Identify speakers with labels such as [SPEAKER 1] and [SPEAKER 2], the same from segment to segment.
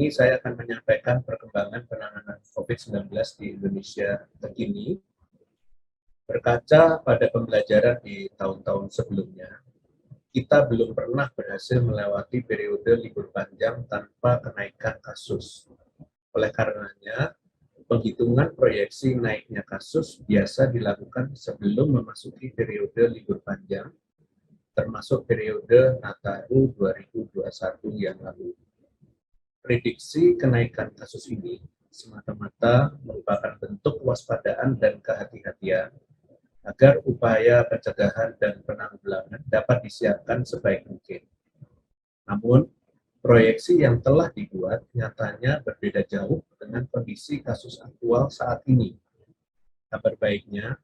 [SPEAKER 1] ini saya akan menyampaikan perkembangan penanganan COVID-19 di Indonesia terkini. Berkaca pada pembelajaran di tahun-tahun sebelumnya, kita belum pernah berhasil melewati periode libur panjang tanpa kenaikan kasus. Oleh karenanya, penghitungan proyeksi naiknya kasus biasa dilakukan sebelum memasuki periode libur panjang, termasuk periode Nataru 2021 yang lalu. Prediksi kenaikan kasus ini semata-mata merupakan bentuk kewaspadaan dan kehati-hatian agar upaya pencegahan dan penanggulangan dapat disiapkan sebaik mungkin. Namun, proyeksi yang telah dibuat nyatanya berbeda jauh dengan kondisi kasus aktual saat ini. Kabar baiknya,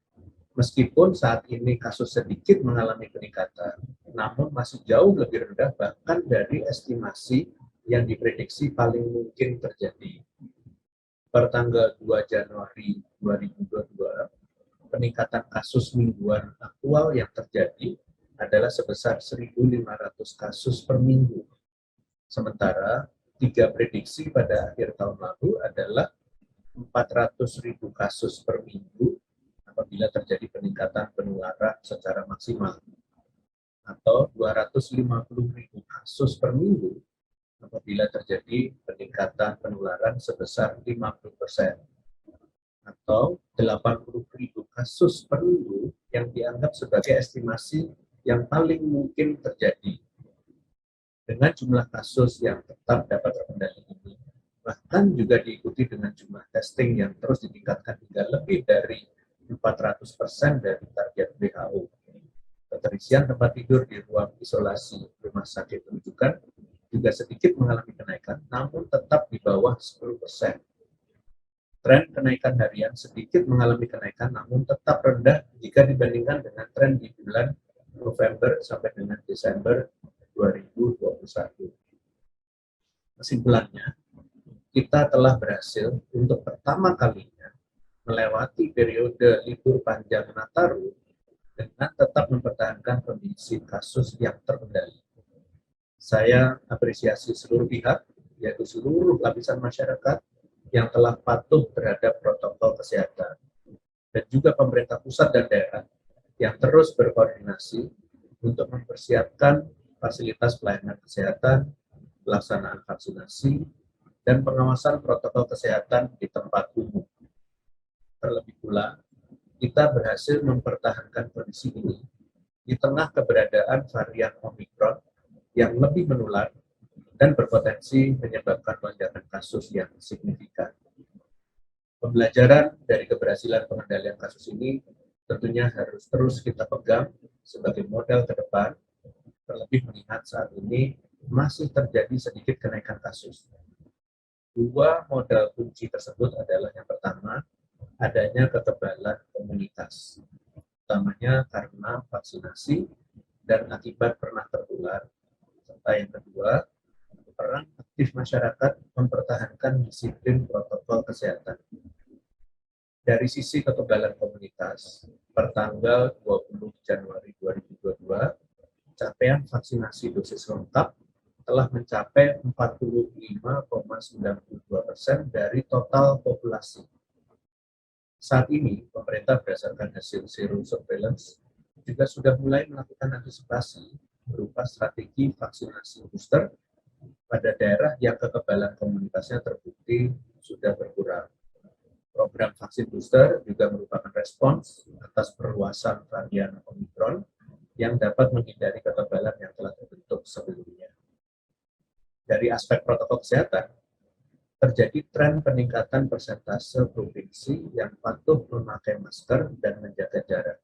[SPEAKER 1] meskipun saat ini kasus sedikit mengalami peningkatan, namun masih jauh lebih rendah bahkan dari estimasi yang diprediksi paling mungkin terjadi. Per tanggal 2 Januari 2022, peningkatan kasus mingguan aktual yang terjadi adalah sebesar 1.500 kasus per minggu. Sementara 3 prediksi pada akhir tahun lalu adalah 400.000 kasus per minggu apabila terjadi peningkatan penularan secara maksimal, atau 250.000 kasus per minggu apabila terjadi peningkatan penularan sebesar 50%, atau 80.000 kasus per minggu yang dianggap sebagai estimasi yang paling mungkin terjadi. Dengan jumlah kasus yang tetap dapat terkendali ini, bahkan juga diikuti dengan jumlah testing yang terus ditingkatkan hingga lebih dari 400% dari target WHO. Keterisian tempat tidur di ruang isolasi rumah sakit rujukan juga sedikit mengalami kenaikan, namun tetap di bawah 10%. Tren kenaikan harian sedikit mengalami kenaikan, namun tetap rendah jika dibandingkan dengan tren di bulan November sampai dengan Desember 2021. Kesimpulannya, kita telah berhasil untuk pertama kalinya melewati periode libur panjang Nataru dengan tetap mempertahankan kondisi kasus yang terkendali. Saya apresiasi seluruh pihak, yaitu seluruh lapisan masyarakat yang telah patuh terhadap protokol kesehatan, dan juga pemerintah pusat dan daerah yang terus berkoordinasi untuk mempersiapkan fasilitas pelayanan kesehatan, pelaksanaan vaksinasi, dan pengawasan protokol kesehatan di tempat umum. Terlebih pula, kita berhasil mempertahankan kondisi ini di tengah keberadaan varian Omikron yang lebih menular dan berpotensi menyebabkan lonjakan kasus yang signifikan. Pembelajaran dari keberhasilan pengendalian kasus ini tentunya harus terus kita pegang sebagai modal ke depan, terlebih melihat saat ini masih terjadi sedikit kenaikan kasus. Dua modal kunci tersebut adalah yang pertama, adanya kekebalan komunitas, utamanya karena vaksinasi dan akibat pernah tertular, serta yang kedua, peran aktif masyarakat mempertahankan disiplin protokol kesehatan. Dari sisi kekebalan komunitas, per tanggal 20 Januari 2022, capaian vaksinasi dosis lengkap telah mencapai 45,92% dari total populasi. Saat ini, pemerintah berdasarkan hasil zero surveillance juga sudah mulai melakukan antisipasi berupa strategi vaksinasi booster pada daerah yang kekebalan komunitasnya terbukti sudah berkurang. Program vaksin booster juga merupakan respons atas perluasan varian Omikron yang dapat menghindari kekebalan yang telah terbentuk sebelumnya. Dari aspek protokol kesehatan, terjadi tren peningkatan persentase provinsi yang patuh memakai masker dan menjaga jarak.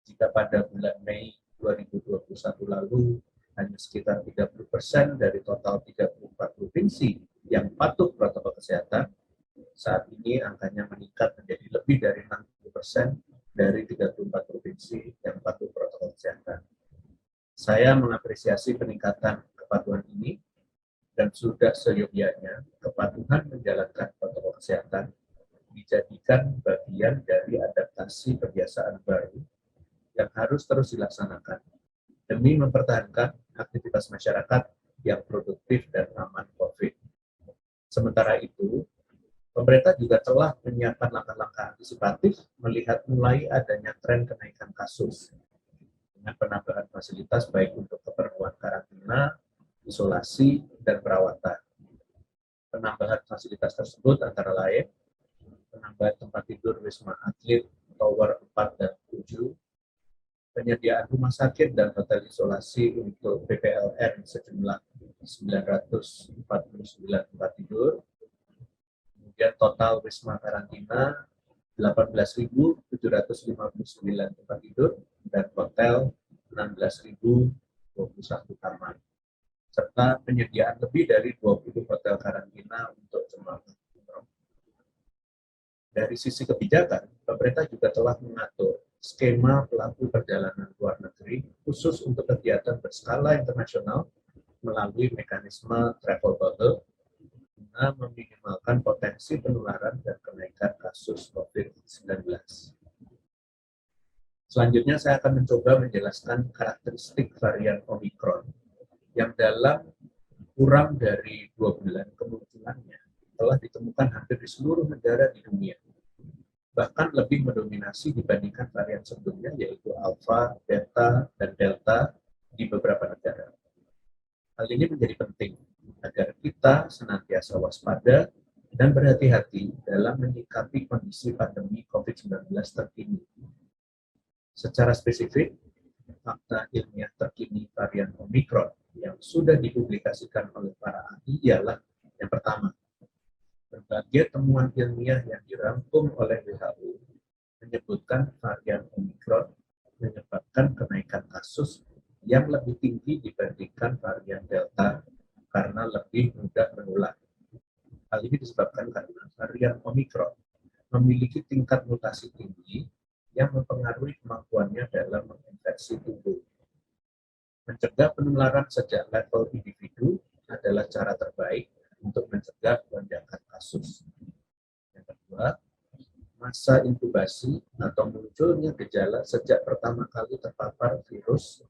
[SPEAKER 1] Jika pada bulan Mei 2021 lalu hanya sekitar 30% dari total 34 provinsi yang patuh protokol kesehatan, saat ini angkanya meningkat menjadi lebih dari 60% dari 34 provinsi yang patuh protokol kesehatan. Saya mengapresiasi peningkatan kepatuhan ini, dan sudah seyogyanya kepatuhan menjalankan protokol kesehatan dijadikan bagian dari adaptasi kebiasaan baru yang harus terus dilaksanakan demi mempertahankan aktivitas masyarakat yang produktif dan aman COVID. Sementara itu, pemerintah juga telah menyiapkan langkah-langkah antisipatif melihat mulai adanya tren kenaikan kasus dengan penambahan fasilitas baik untuk keperluan karantina, isolasi, dan perawatan. Penambahan fasilitas tersebut antara lain penambahan tempat tidur Wisma Atlet Tower 4 dan 7, penyediaan rumah sakit dan hotel isolasi untuk PPLN sejumlah 949 tempat tidur, kemudian total Wisma Karantina 18.759 tempat tidur, dan hotel 16.021 kamar, serta penyediaan lebih dari 20 hotel karantina untuk jemaah umroh. Dari sisi kebijakan, pemerintah juga telah mengatur skema pelaku perjalanan luar negeri khusus untuk kegiatan berskala internasional melalui mekanisme travel bubble guna meminimalkan potensi penularan dan kenaikan kasus COVID-19. Selanjutnya saya akan mencoba menjelaskan karakteristik varian Omicron yang dalam kurang dari 2 bulan kemunculannya telah ditemukan hampir di seluruh negara di dunia. Bahkan lebih mendominasi dibandingkan varian sebelumnya, yaitu Alpha, Beta, dan Delta di beberapa negara. Hal ini menjadi penting agar kita senantiasa waspada dan berhati-hati dalam menyikapi kondisi pandemi COVID-19 terkini. Secara spesifik, fakta ilmiah terkini varian Omicron yang sudah dipublikasikan oleh para ahli ialah yang pertama, berbagai temuan ilmiah yang dirangkum oleh WHO menyebutkan varian Omicron menyebabkan kenaikan kasus yang lebih tinggi dibandingkan varian Delta karena lebih mudah menular. Hal ini disebabkan karena varian Omicron memiliki tingkat mutasi tinggi yang mempengaruhi kemampuannya dalam menginfeksi tubuh. Mencegah penularan sejak level individu adalah cara terbaik untuk mencegah lonjakan kasus. Yang kedua, masa inkubasi atau munculnya gejala sejak pertama kali terpapar virus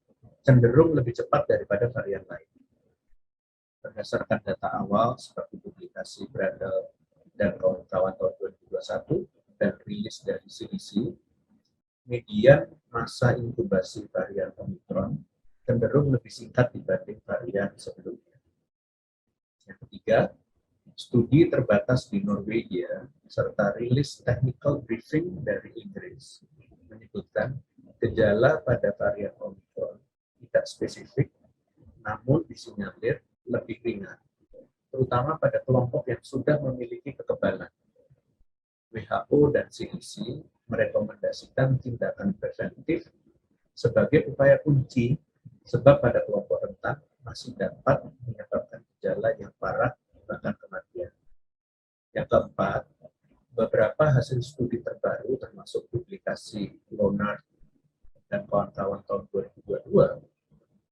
[SPEAKER 1] cenderung lebih cepat daripada varian lain. Berdasarkan data awal seperti publikasi Bradel dan kawan-kawan tahun 2021 dan rilis dari CDC, median masa inkubasi varian Omicron cenderung lebih singkat dibanding varian sebelumnya. Yang ketiga, studi terbatas di Norwegia serta rilis technical briefing dari Inggris menyebutkan gejala pada varian Omicron tidak spesifik, namun disinyalir lebih ringan, terutama pada kelompok yang sudah memiliki kekebalan. WHO dan CDC merekomendasikan tindakan preventif sebagai upaya kunci sebab pada kelompok rentan masih dapat menyebabkan gejala yang parah bahkan kematian. Yang keempat, beberapa hasil studi terbaru termasuk publikasi Leonard dan kawan-kawan tahun 2022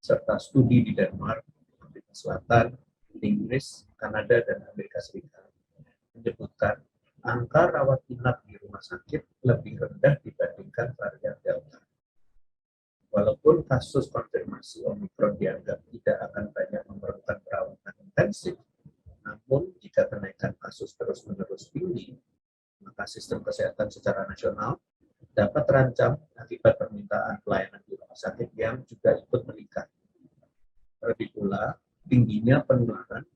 [SPEAKER 1] serta studi di Denmark, Afrika Selatan, Inggris, Kanada, dan Amerika Serikat menyebutkan angka rawat inap di rumah sakit lebih rendah dibandingkan varian Delta. Walaupun kasus konfirmasi Omicron dianggap tidak akan banyak memerlukan perawatan intensif, namun jika kenaikan kasus terus-menerus tinggi, maka sistem kesehatan secara nasional dapat terancam akibat permintaan pelayanan di rumah sakit yang juga ikut meningkat. Terlebih pula, tingginya penularan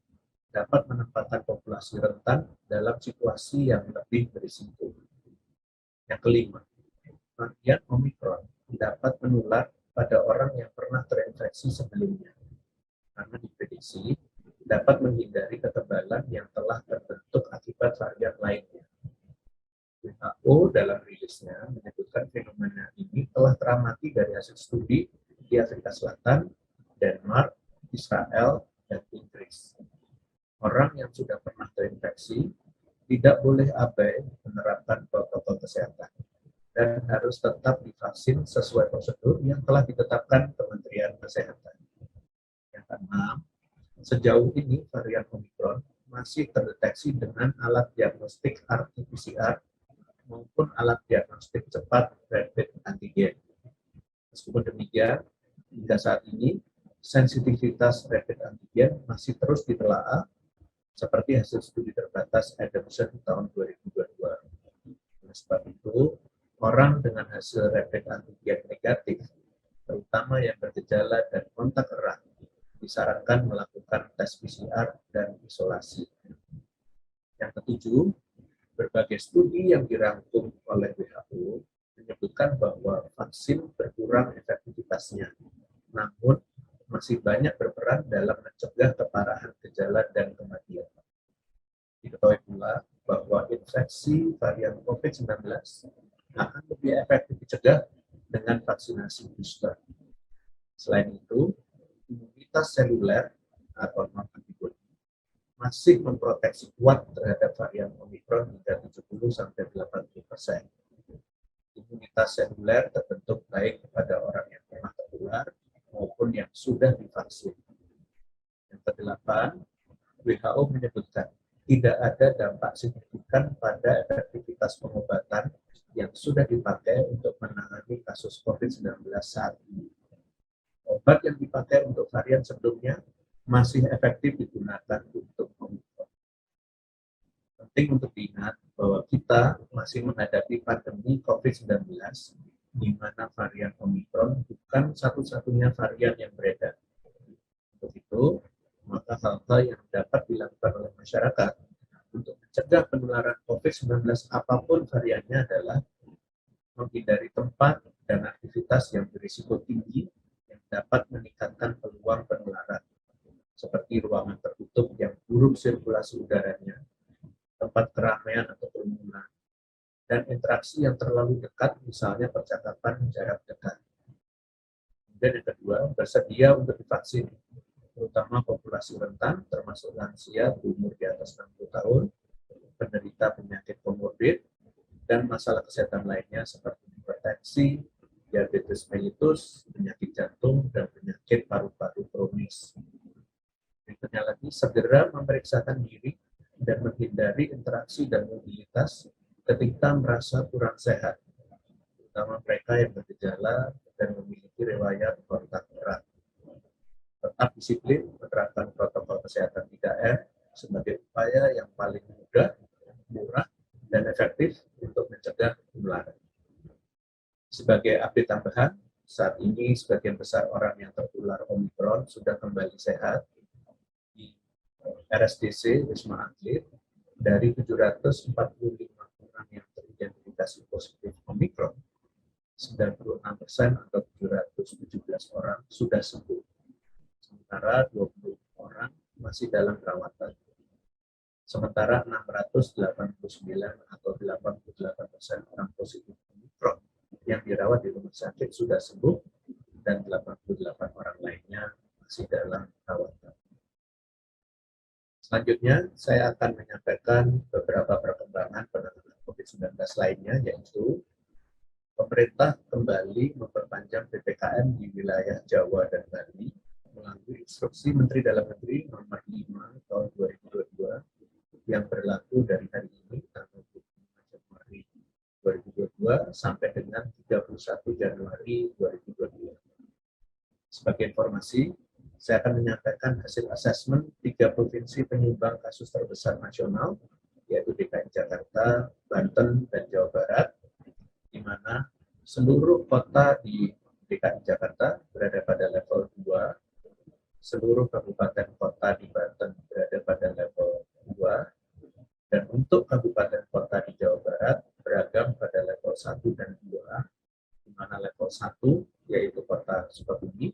[SPEAKER 1] dapat menempatkan populasi rentan dalam situasi yang lebih berisiko. Yang kelima, varian Omicron dapat menular pada orang yang pernah terinfeksi sebelumnya, karena diprediksi dapat menghindari kekebalan yang telah terbentuk akibat varian lainnya. WHO dalam rilisnya menyebutkan fenomena ini telah teramati dari hasil studi di Afrika Selatan, Denmark, Israel, dan Inggris. Orang yang sudah pernah terinfeksi tidak boleh abai menerapkan protokol kesehatan dan harus tetap divaksin sesuai prosedur yang telah ditetapkan Kementerian Kesehatan. Yang keenam, sejauh ini varian Omicron masih terdeteksi dengan alat diagnostik RT-PCR maupun alat diagnostik cepat rapid antigen. Meskipun demikian, hingga saat ini sensitivitas rapid antigen masih terus ditelaah seperti hasil studi terbatas Adamson tahun 2022. Oleh sebab itu, orang dengan hasil rapid antigen negatif, terutama yang bergejala dan kontak erat, disarankan melakukan tes PCR dan isolasi. Yang ketujuh, berbagai studi yang dirangkum oleh WHO menyebutkan bahwa vaksin berkurang efektivitasnya, namun masih banyak berperan dalam mencegah keparahan gejala dan kematian. Diketahui pula bahwa infeksi varian COVID-19 akan lebih efektif dicegah dengan vaksinasi booster. Selain itu, imunitas seluler atau non-antibody masih memproteksi kuat terhadap varian Omicron hingga 70-80%. Imunitas seluler terbentuk baik kepada orang yang pernah tertular maupun yang sudah divaksin. Yang kedelapan, WHO menyebutkan tidak ada dampak signifikan pada efektivitas pengobatan yang sudah dipakai untuk menangani kasus COVID-19 saat ini. Obat yang dipakai untuk varian sebelumnya masih efektif digunakan untuk Omicron. Penting untuk diingat bahwa kita masih menghadapi pandemi COVID-19 di mana varian Omicron bukan satu-satunya varian yang beredar. Untuk itu, maka hal-hal yang dapat dilakukan oleh masyarakat untuk mencegah penularan COVID-19 apapun variannya adalah menghindari tempat dan aktivitas yang berisiko tinggi yang dapat meningkatkan peluang penularan, seperti ruangan tertutup yang buruk sirkulasi udaranya, tempat keramaian atau kerumunan, dan interaksi yang terlalu dekat, misalnya percakapan jarak dekat. Dan yang kedua, bersedia untuk divaksin, terutama populasi rentan, termasuk lansia berumur di atas 60 tahun, penderita penyakit komorbid, dan masalah kesehatan lainnya seperti hipertensi, diabetes mellitus, penyakit jantung, dan penyakit paru-paru kronis. Berikutnya lagi, segera memeriksakan diri dan menghindari interaksi dan mobilitas ketika merasa kurang sehat, terutama mereka yang bergejala dan memiliki riwayat kontak erat. Tetap disiplin menerapkan protokol kesehatan 3M sebagai upaya yang paling mudah, murah, dan efektif untuk mencegah penularan. Sebagai update tambahan, saat ini sebagian besar orang yang tertular Omicron sudah kembali sehat di RSDC Wisma Atlet. Dari 745 orang yang teridentifikasi positif Omicron, 96% atau 717 orang sudah sembuh. Sementara 20 orang masih dalam perawatan. Sementara 689 atau 88% orang positif Omicron yang dirawat di rumah sakit sudah sembuh dan 88 orang lainnya masih dalam perawatan. Selanjutnya, saya akan menyampaikan beberapa perkembangan penanganan COVID-19 lainnya, yaitu pemerintah kembali memperpanjang PPKM di wilayah Jawa dan Bali melalui instruksi Menteri Dalam Negeri nomor 5 tahun 2022 yang berlaku dari hari ini tanggal 25 Januari 2022 sampai dengan 31 Januari 2022. Sebagai informasi, saya akan menyampaikan hasil asesmen 3 provinsi penyumbang kasus terbesar nasional, yaitu DKI Jakarta, Banten, dan Jawa Barat, di mana seluruh kota di DKI Jakarta berada pada level 2, seluruh kabupaten kota di Banten berada pada level 2, dan untuk kabupaten kota di Jawa Barat beragam pada level 1 dan 2, di mana level 1 yaitu kota Sukabumi,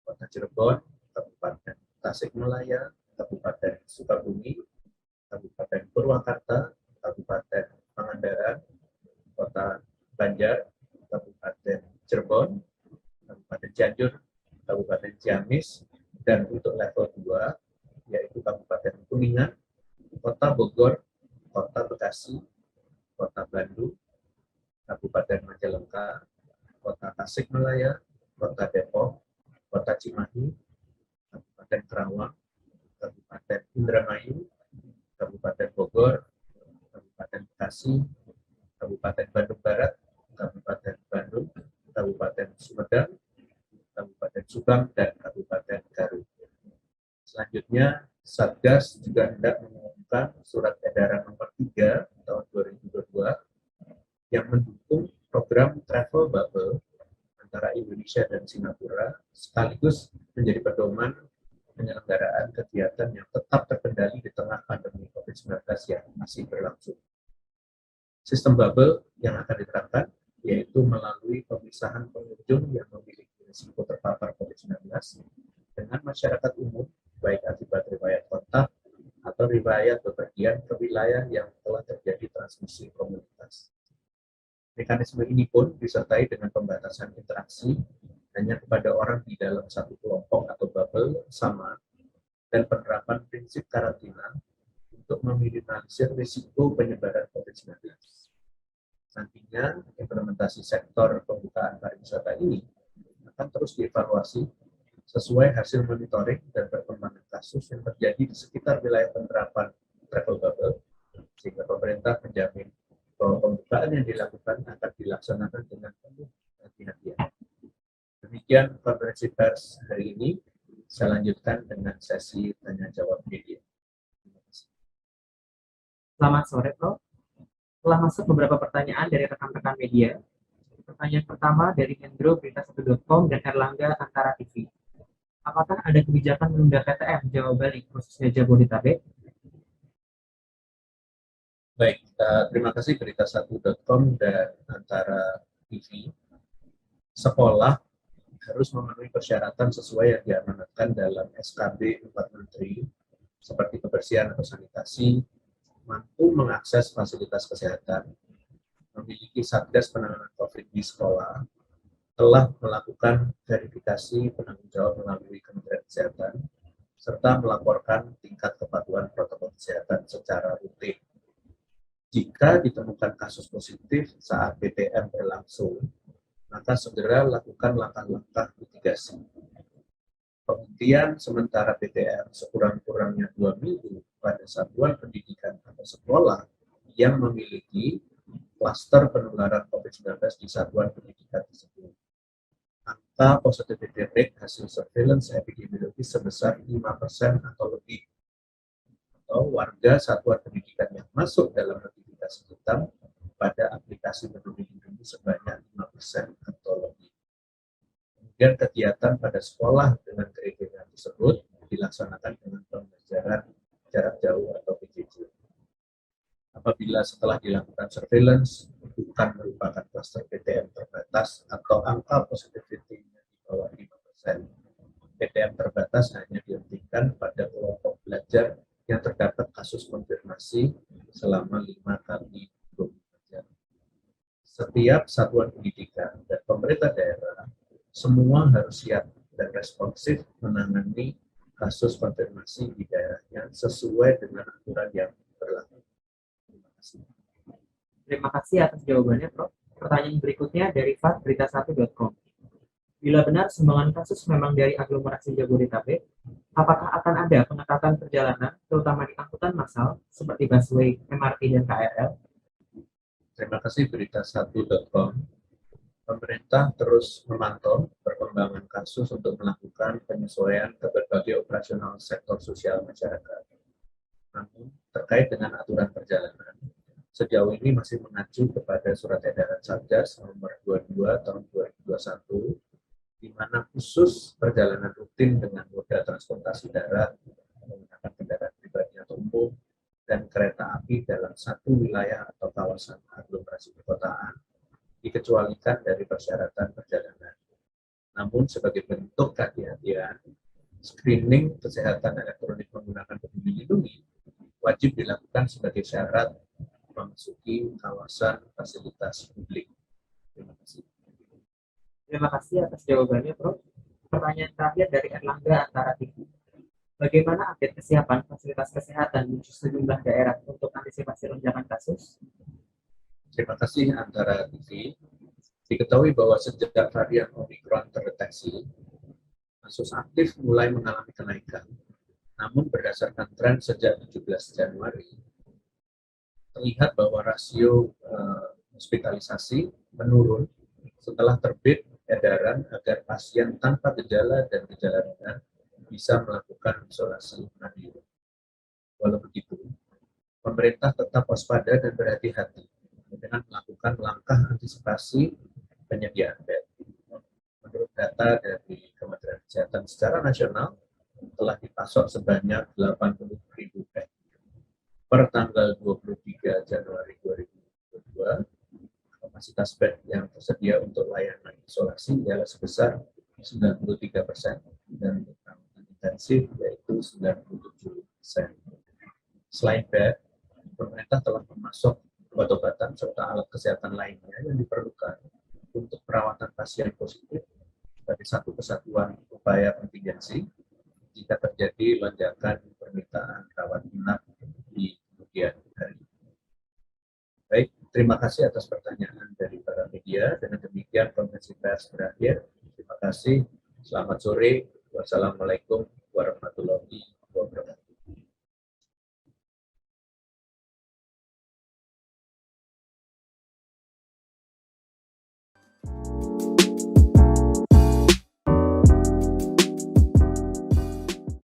[SPEAKER 1] Kota Cirebon, Kabupaten Tasikmalaya, Kabupaten Sukabumi, Kabupaten Purwakarta, Kabupaten Pangandaran, Kota Banjar, Kabupaten Cirebon, Kabupaten Cianjur, Kabupaten Ciamis, dan untuk level 2 yaitu Kabupaten Kuningan, Kota Bogor, Kota Bekasi, Kota Bandung, Kabupaten Majalengka, Kota Tasikmalaya, Kota Depok, Kota Cimahi, Kabupaten Karawang, Kabupaten Indramayu, Kabupaten Bogor, Kabupaten Bekasi, Kabupaten Bandung Barat, Kabupaten Bandung, Kabupaten Sumedang, Kabupaten Subang, dan Kabupaten Garut. Selanjutnya, Satgas juga hendak mengumumkan surat edaran nomor 3 tahun 2022 yang mendukung program travel bubble antara Indonesia dan Singapura, sekaligus menjadi pedoman penyelenggaraan kegiatan yang tetap terkendali di tengah pandemi COVID-19 yang masih berlangsung. Sistem bubble yang akan diterapkan yaitu melalui pemisahan pengunjung yang memiliki risiko terpapar COVID-19 dengan masyarakat umum, baik akibat riwayat kontak atau riwayat bepergian ke wilayah yang telah terjadi transmisi komunitas. Mekanisme ini pun disertai dengan pembatasan interaksi hanya kepada orang di dalam satu kelompok atau bubble sama dan penerapan prinsip karantina untuk meminimalisir risiko penyebaran COVID-19. Nantinya, implementasi sektor pembukaan pariwisata ini akan terus dievaluasi sesuai hasil monitoring dan perkembangan kasus yang terjadi di sekitar wilayah penerapan travel bubble, sehingga pemerintah menjamin bahwa pembukaan yang dilakukan akan dilaksanakan dengan penuh hati-hatian. Demikian konferensi pers hari ini. Saya lanjutkan dengan sesi tanya-jawab media.
[SPEAKER 2] Selamat sore, Prof. Telah masuk beberapa pertanyaan dari rekan-rekan media. Pertanyaan pertama dari Hendro Berita1.com dan Erlangga Antara TV. Apakah ada kebijakan menunda PTM Jawa Bali, khususnya Jabodetabek?
[SPEAKER 1] Baik, terima kasih Berita1.com dan Antara TV. Sekolah harus memenuhi persyaratan sesuai yang diamanatkan dalam SKB 4 Menteri, seperti kebersihan atau sanitasi, mampu mengakses fasilitas kesehatan, memiliki satgas penanganan COVID di sekolah, telah melakukan verifikasi penanggung jawab melalui Kementerian Kesehatan, serta melaporkan tingkat kepatuhan protokol kesehatan secara rutin. Jika ditemukan kasus positif saat PTM berlangsung, maka segera lakukan langkah-langkah mitigasi. Penghentian sementara PTM sekurang-kurangnya 2 minggu pada satuan pendidikan atau sekolah yang memiliki klaster penularan COVID-19 di satuan pendidikan tersebut. Angka positivity rate hasil surveillance epidemiologis sebesar 5% atau lebih. Atau warga satuan pendidikan yang masuk dalam notifikasi hitam pada aplikasi Peduli Lindungi sebanyak 5% atau lebih. Kemudian kegiatan pada sekolah dengan kriteria tersebut dilaksanakan dengan pembelajaran jarak jauh atau PJJ. Apabila setelah dilakukan surveillance bukan merupakan kluster PTM terbatas atau angka positivity-nya di bawah 5%, PTM terbatas hanya dihentikan pada kelompok belajar yang terdapat kasus konfirmasi selama 5 kali 24 jam. Setiap satuan pendidikan dan pemerintah daerah semua harus siap dan responsif menangani kasus konfirmasi di daerahnya sesuai dengan aturan yang berlaku. Terima kasih.
[SPEAKER 2] Terima kasih atas jawabannya, Prof. Pertanyaan berikutnya dari Fat Berita1.com. Bila benar sumbangan kasus memang dari aglomerasi Jabodetabek, apakah akan ada pengetatan perjalanan, terutama di angkutan massal, seperti busway, MRT, dan KRL?
[SPEAKER 1] Terima kasih Berita1.com. Pemerintah terus memantau perkembangan kasus untuk melakukan penyesuaian ke berbagai operasional sektor sosial masyarakat. Namun, terkait dengan aturan perjalanan, sejauh ini masih mengacu kepada Surat Edaran Satgas nomor 22 tahun 2021, di mana khusus perjalanan rutin dengan moda transportasi darat, menggunakan kendaraan pribadi atau umum, dan kereta api dalam satu wilayah atau kawasan aglomerasi perkotaan dikecualikan dari persyaratan perjalanan. Namun sebagai bentuk kehati-hatian, screening kesehatan elektronik menggunakan Peduli Lindungi wajib dilakukan sebagai syarat memasuki kawasan fasilitas publik. Terima kasih.
[SPEAKER 2] Terima kasih atas jawabannya, Prof. Pertanyaan terakhir dari Erlangga Antara TV. Bagaimana update kesiapan fasilitas kesehatan di sejumlah daerah untuk antisipasi lonjakan kasus?
[SPEAKER 1] Terima kasih Antara TV. Diketahui bahwa sejak varian Omicron terdeteksi, kasus aktif mulai mengalami kenaikan. Namun berdasarkan tren sejak 17 Januari, terlihat bahwa rasio hospitalisasi menurun setelah terbit edaran agar pasien tanpa gejala dan gejala ringan bisa melakukan isolasi mandiri. Walau begitu, pemerintah tetap waspada dan berhati-hati dengan melakukan langkah antisipasi penyediaan bed. Menurut data dari Kementerian Kesehatan secara nasional, telah dipasok sebanyak 80.000 bed. Per tanggal 23 Januari 2022, kapasitas bed yang tersedia untuk layanan isolasi ialah sebesar 93% dan untuk perawatan intensif yaitu 97%. Selain bed, pemerintah telah memasok obat-obatan serta alat kesehatan lainnya yang diperlukan untuk perawatan pasien positif sebagai satu kesatuan upaya kontingensi jika terjadi lonjakan permintaan rawat inap di kemudian hari. Baik, terima kasih atas pertanyaan dari para media. Dengan demikian konferensi pers berakhir. Terima kasih. Selamat sore. Wassalamualaikum